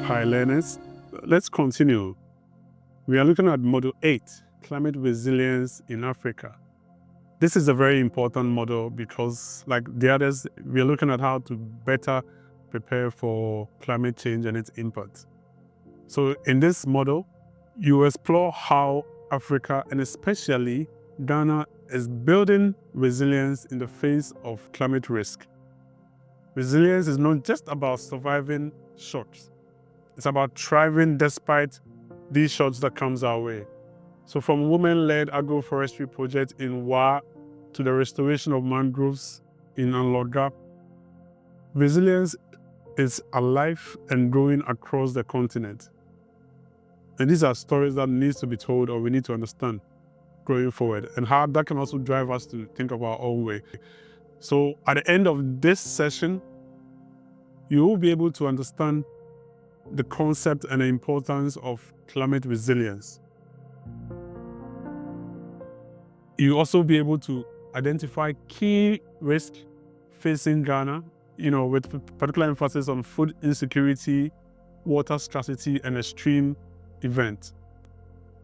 Hi learners, let's continue. We are looking at Model 8, Climate Resilience in Africa. This is a very important model because, like the others, we are looking at how to better prepare for climate change and its impact. So in this model, you explore how Africa, and especially Ghana, is building resilience in the face of climate risk. Resilience is not just about surviving shocks. It's about thriving despite these shocks that comes our way. So from women-led agroforestry project in Wa to the restoration of mangroves in Anloga, resilience is alive and growing across the continent. And these are stories that need to be told, or we need to understand going forward, and how that can also drive us to think of our own way. So at the end of this session, you will be able to understand the concept and the importance of climate resilience. You'll also be able to identify key risks facing Ghana, with particular emphasis on food insecurity, water scarcity, and extreme events.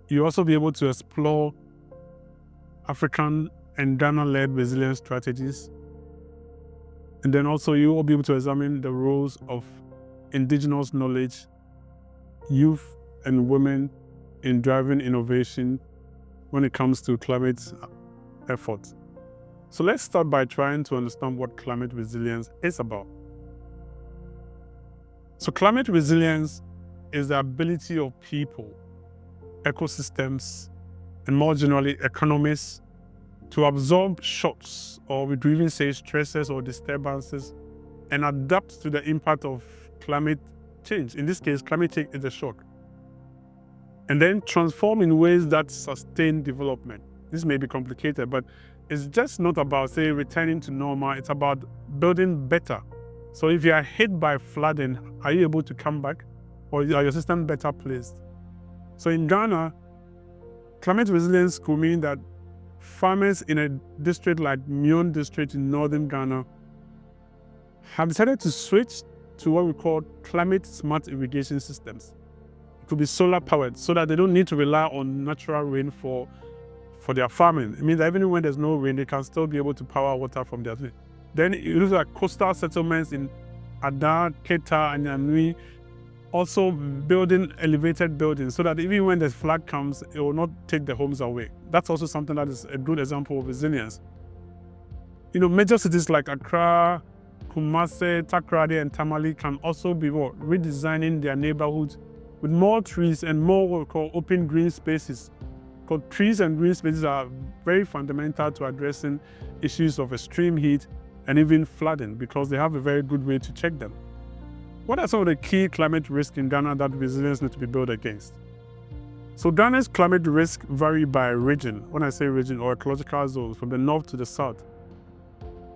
You'll also be able to explore African and Ghana-led resilience strategies. And then also you will be able to examine the roles of indigenous knowledge, youth and women in driving innovation when it comes to climate efforts. So let's start by trying to understand what climate resilience is about. So climate resilience is the ability of people, ecosystems, and more generally economies to absorb shocks, or we could even say stresses or disturbances, and adapt to the impact of climate change. In this case, climate change is a shock. And then transform in ways that sustain development. This may be complicated, but it's just not about, say, returning to normal. It's about building better. So if you are hit by flooding, are you able to come back? Or are your system better placed? So in Ghana, climate resilience could mean that farmers in a district like Mion district in northern Ghana have decided to switch to what we call climate smart irrigation systems. It could be solar powered, so that they don't need to rely on natural rain for their farming. It means that even when there's no rain, they can still be able to power water from their field. Then you look at coastal settlements in Ada, Keta, and Yanui, also building elevated buildings so that even when the flood comes, it will not take the homes away. That's also something that is a good example of resilience. Major cities like Accra, Kumasi, Takoradi, and Tamale can also be redesigning their neighborhoods with more trees and more what we call open green spaces. Because trees and green spaces are very fundamental to addressing issues of extreme heat and even flooding, because they have a very good way to check them. What are some of the key climate risks in Ghana that resilience needs to be built against? So Ghana's climate risk vary by region. When I say region, or ecological zones, from the north to the south.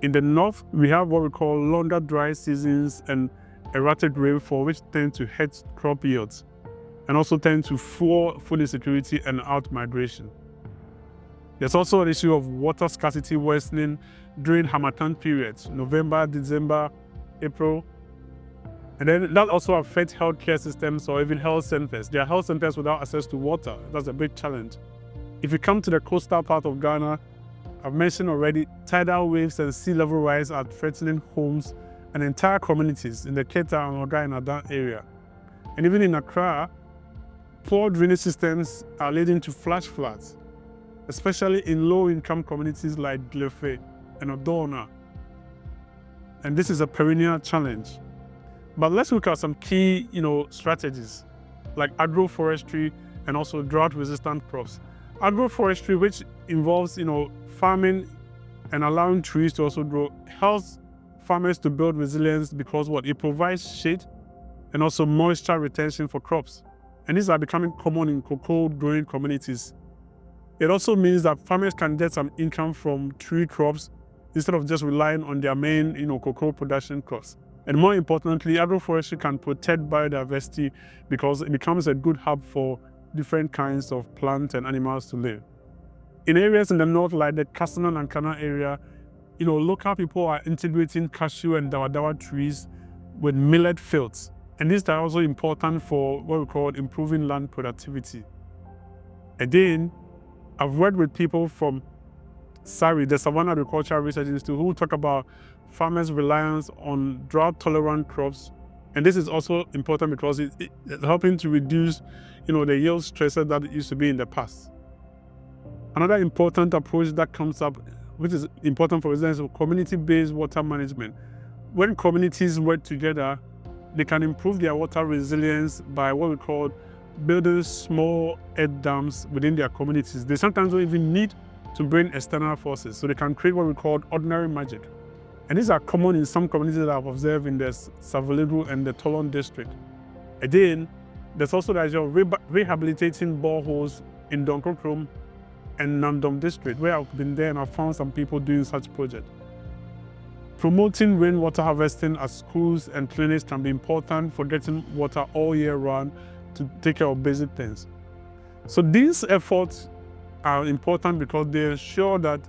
In the north, we have what we call longer dry seasons and erratic rainfall, which tend to hurt crop yields and also tend to fuel food insecurity and out-migration. There's also an issue of water scarcity worsening during Harmattan periods, November, December, April. And then that also affects healthcare systems or even health centers. There are health centers without access to water. That's a big challenge. If you come to the coastal part of Ghana, I've mentioned already, tidal waves and sea level rise are threatening homes and entire communities in the Keta, Anloga, and Adan area. And even in Accra, poor drainage systems are leading to flash floods, especially in low-income communities like Glefe and Odona. And this is a perennial challenge. But let's look at some key, strategies like agroforestry and also drought-resistant crops. Agroforestry, which involves, farming and allowing trees to also grow, helps farmers to build resilience because it provides shade and also moisture retention for crops. And these are becoming common in cocoa-growing communities. It also means that farmers can get some income from tree crops instead of just relying on their main, cocoa production crops. And more importantly, agroforestry can protect biodiversity because it becomes a good hub for different kinds of plants and animals to live. In areas in the north, like the Kasanan and Kana area, local people are integrating cashew and dawa trees with millet fields And these are also important for what we call improving land productivity. Again, I've worked with people from SARI, the Savannah Agricultural Research Institute, who talk about farmers' reliance on drought-tolerant crops. And this is also important because it's helping to reduce, the yield stresses that it used to be in the past. Another important approach that comes up, which is important for residents, is community-based water management. When communities work together, they can improve their water resilience by what we call building small earth dams within their communities. They sometimes don't even need to bring external forces, so they can create what we call ordinary magic. And these are common in some communities that I've observed in the Savalidu and the Tolon district. Again, there's also the idea of rehabilitating boreholes in Donkokrom and Namdom district, where I've been there and I've found some people doing such projects. Promoting rainwater harvesting at schools and clinics can be important for getting water all year round to take care of basic things. So these efforts are important because they ensure that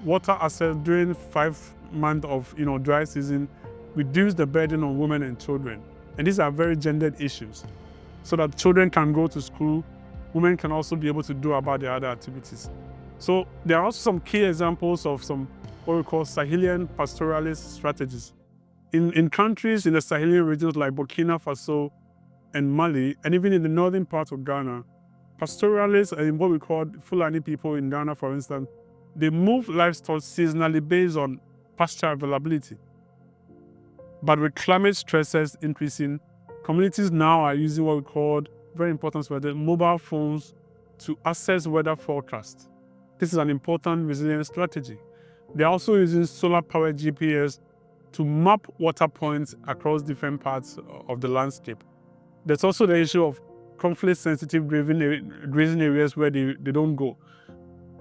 water access during 5 months of dry season reduce the burden on women and children. And these are very gendered issues, so that children can go to school, women can also be able to do about their other activities. So there are also some key examples of some what we call Sahelian pastoralist strategies. In countries in the Sahelian regions like Burkina Faso and Mali, and even in the northern part of Ghana, pastoralists and what we call Fulani people in Ghana, for instance, they move livestock seasonally based on pasture availability. But with climate stresses increasing, communities now are using what we call, very important, mobile phones to access weather forecasts. This is an important resilience strategy. They're also using solar-powered GPS to map water points across different parts of the landscape. There's also the issue of conflict-sensitive grazing areas where they don't go.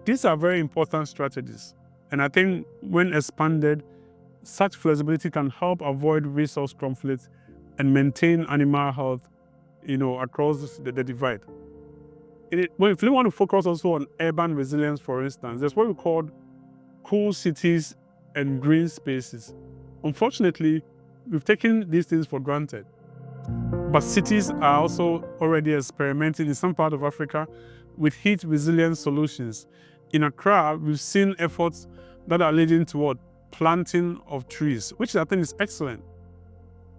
These are very important strategies. And I think when expanded, such flexibility can help avoid resource conflicts and maintain animal health, across the divide. If we want to focus also on urban resilience, for instance, there's what we call cool cities and green spaces. Unfortunately, we've taken these things for granted. But cities are also already experimenting in some part of Africa with heat resilient solutions. In Accra, we've seen efforts that are leading toward planting of trees, which I think is excellent.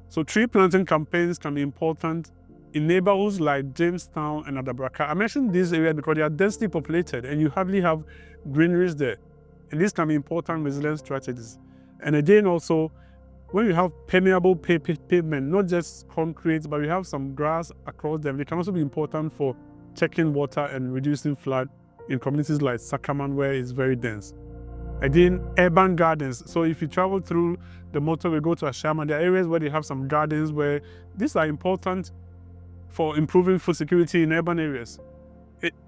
So tree planting campaigns can be important in neighborhoods like Jamestown and Adabraka. I mentioned these areas because they are densely populated and you hardly have greeneries there. And these can be important resilience strategies. And again, also, when you have permeable pavement, not just concrete, but you have some grass across them, they can also be important for checking water and reducing flood in communities like Sakaman, where it's very dense. Again, urban gardens. So if you travel through the motorway, go to Ashama, there are areas where they have some gardens where these are important for improving food security in urban areas.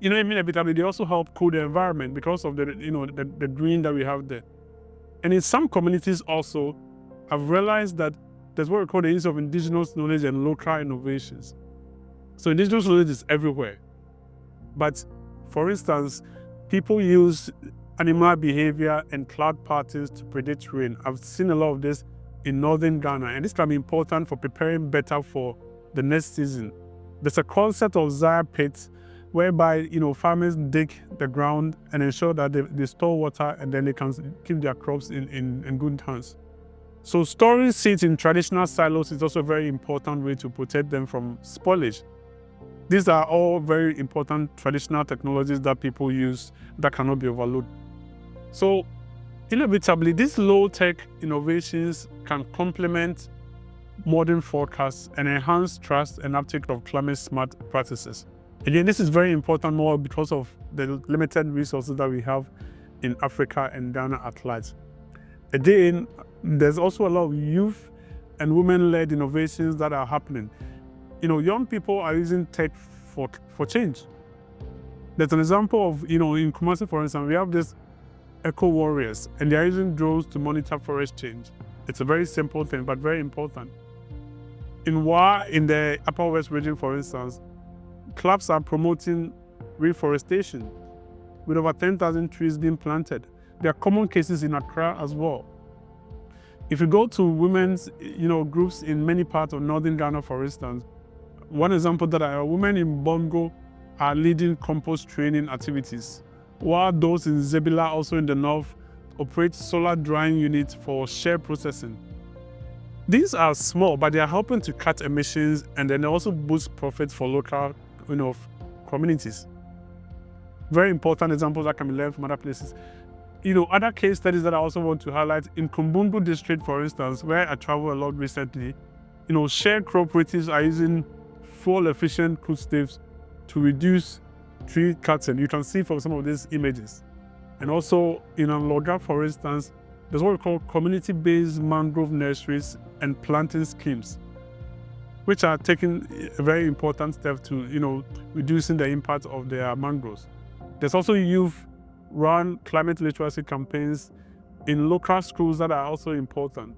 Inevitably, they also help cool the environment because of the green that we have there. And in some communities also, I've realized that there's what we call the use of indigenous knowledge and local innovations. So indigenous knowledge is everywhere. But for instance, people use animal behavior and cloud patterns to predict rain. I've seen a lot of this in northern Ghana, and this can be important for preparing better for the next season. There's a concept of Zaya pits, whereby farmers dig the ground and ensure that they store water, and then they can keep their crops in good hands. So storing seeds in traditional silos is also a very important way to protect them from spoilage. These are all very important traditional technologies that people use that cannot be overlooked. So inevitably, these low-tech innovations can complement modern forecasts and enhance trust and uptake of climate-smart practices. Again, this is very important more because of the limited resources that we have in Africa and Ghana at large. Again, there's also a lot of youth and women-led innovations that are happening. Young people are using tech for change. There's an example of, in Kumasi, for instance, we have this eco warriors, and they are using drones to monitor forest change. It's a very simple thing, but very important. In Wa, in the Upper West region, for instance, clubs are promoting reforestation with over 10,000 trees being planted. There are common cases in Accra as well. If you go to women's, groups in many parts of northern Ghana, for instance, one example that women in Bongo are leading compost training activities, while those in Zebila, also in the north, operate solar drying units for share processing. These are small, but they are helping to cut emissions and then also boost profits for local, communities. Very important examples that can be learned from other places. Other case studies that I also want to highlight in Kumbungu district, for instance, where I traveled a lot recently, share cooperatives are using fuel-efficient foodstuffs to reduce tree cutting. You can see from some of these images. And also in Anloga, for instance, there's what we call community-based mangrove nurseries and planting schemes, which are taking a very important step to, reducing the impact of their mangroves. There's also youth-run climate literacy campaigns in local schools that are also important.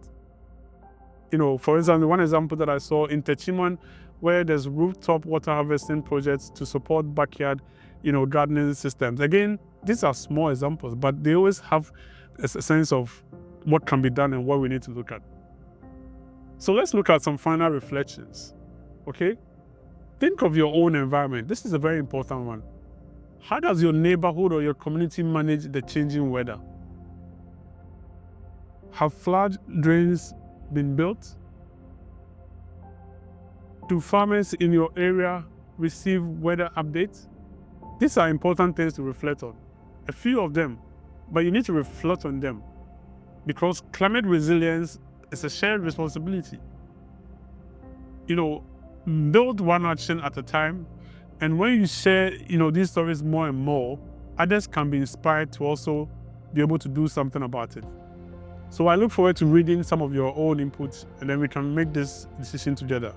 For example, one example that I saw in Techiman, where there's rooftop water harvesting projects to support backyard, gardening systems. Again, these are small examples, but they always have a sense of what can be done and what we need to look at. So let's look at some final reflections, okay? Think of your own environment. This is a very important one. How does your neighborhood or your community manage the changing weather? Have flood drains been built? Do farmers in your area receive weather updates? These are important things to reflect on. A few of them, but you need to reflect on them because climate resilience is a shared responsibility. Build one action at a time, and when you share, these stories more and more, others can be inspired to also be able to do something about it. So I look forward to reading some of your own inputs, and then we can make this decision together.